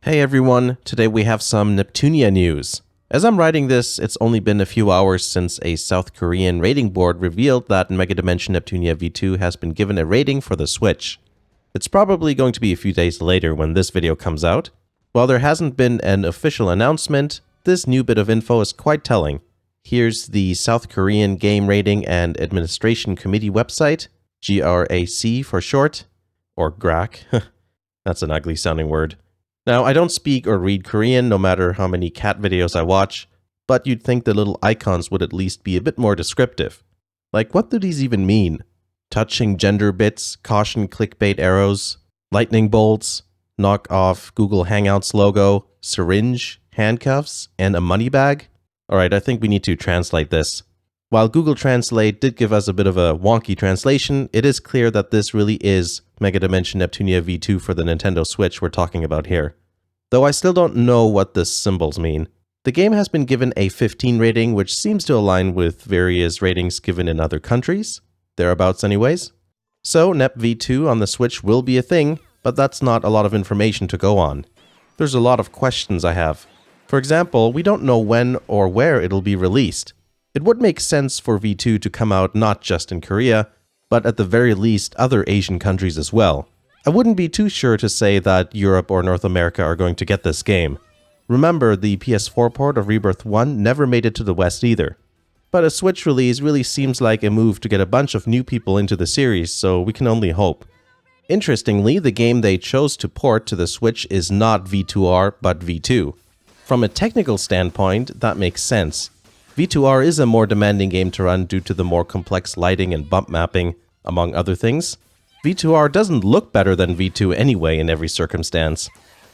Hey everyone, today we have some Neptunia news. As I'm writing this, it's only been a few hours since a South Korean rating board revealed that Mega Dimension Neptunia V2 has been given a rating for the Switch. It's probably going to be a few days later when this video comes out. While there hasn't been an official announcement, this new bit of info is quite telling. Here's the South Korean Game Rating and Administration Committee website, GRAC for short, or GRAC. That's an ugly sounding word. Now, I don't speak or read Korean no matter how many cat videos I watch, but you'd think the little icons would at least be a bit more descriptive. Like, what do these even mean? Touching gender bits, caution clickbait arrows, lightning bolts, knock off Google Hangouts logo, syringe, handcuffs, and a money bag? Alright, I think we need to translate this. While Google Translate did give us a bit of a wonky translation, it is clear that this really is Mega Dimension Neptunia V2 for the Nintendo Switch we're talking about here. Though I still don't know what the symbols mean. The game has been given a 15 rating, which seems to align with various ratings given in other countries. Thereabouts anyways. So, Nep V2 on the Switch will be a thing, but that's not a lot of information to go on. There's a lot of questions I have. For example, we don't know when or where it'll be released. It would make sense for V2 to come out not just in Korea, but at the very least other Asian countries as well. I wouldn't be too sure to say that Europe or North America are going to get this game. Remember, the PS4 port of Rebirth 1 never made it to the West either. But a Switch release really seems like a move to get a bunch of new people into the series, so we can only hope. Interestingly, the game they chose to port to the Switch is not V2R, but V2. From a technical standpoint, that makes sense. V2R is a more demanding game to run due to the more complex lighting and bump mapping, among other things. V2R doesn't look better than V2 anyway in every circumstance.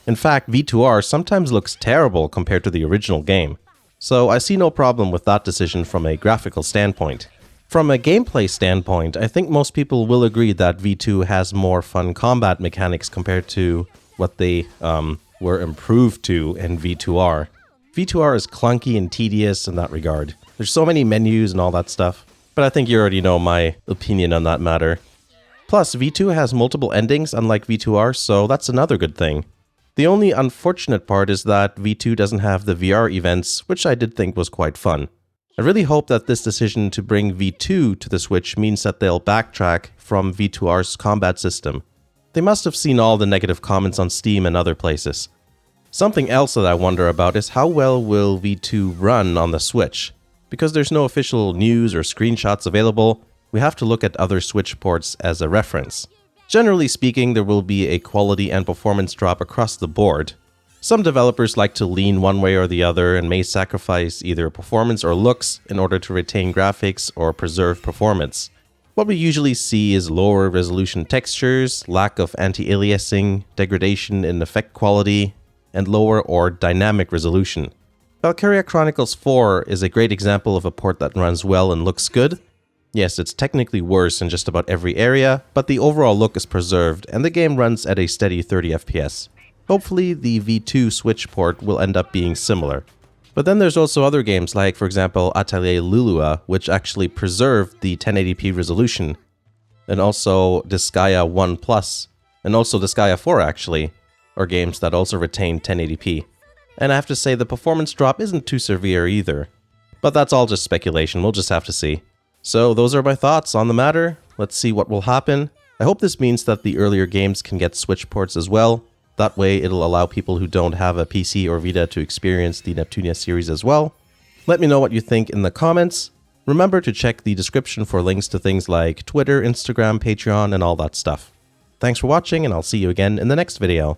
In fact, V2R sometimes looks terrible compared to the original game. So I see no problem with that decision from a graphical standpoint. From a gameplay standpoint, I think most people will agree that V2 has more fun combat mechanics compared to what they were improved to in V2R. V2R is clunky and tedious in that regard. There's so many menus and all that stuff, but I think you already know my opinion on that matter. Plus, V2 has multiple endings unlike V2R, so that's another good thing. The only unfortunate part is that V2 doesn't have the VR events, which I did think was quite fun. I really hope that this decision to bring V2 to the Switch means that they'll backtrack from V2R's combat system. They must have seen all the negative comments on Steam and other places. Something else that I wonder about is how well will V2 run on the Switch? Because there's no official news or screenshots available, we have to look at other Switch ports as a reference. Generally speaking, there will be a quality and performance drop across the board. Some developers like to lean one way or the other and may sacrifice either performance or looks in order to retain graphics or preserve performance. What we usually see is lower resolution textures, lack of anti-aliasing, degradation in effect quality, and lower or dynamic resolution. Valkyria Chronicles 4 is a great example of a port that runs well and looks good. Yes, it's technically worse in just about every area, but the overall look is preserved and the game runs at a steady 30 FPS. Hopefully the V2 Switch port will end up being similar. But then there's also other games like, for example, Atelier Lulua, which actually preserved the 1080p resolution, and also Disgaea 1 Plus, and also Disgaea 4 actually, are games that also retain 1080p. And I have to say the performance drop isn't too severe either. But that's all just speculation, we'll just have to see. So those are my thoughts on the matter. Let's see what will happen. I hope this means that the earlier games can get Switch ports as well. That way it'll allow people who don't have a PC or Vita to experience the Neptunia series as well. Let me know what you think in the comments. Remember to check the description for links to things like Twitter, Instagram, Patreon, and all that stuff. Thanks for watching, and I'll see you again in the next video.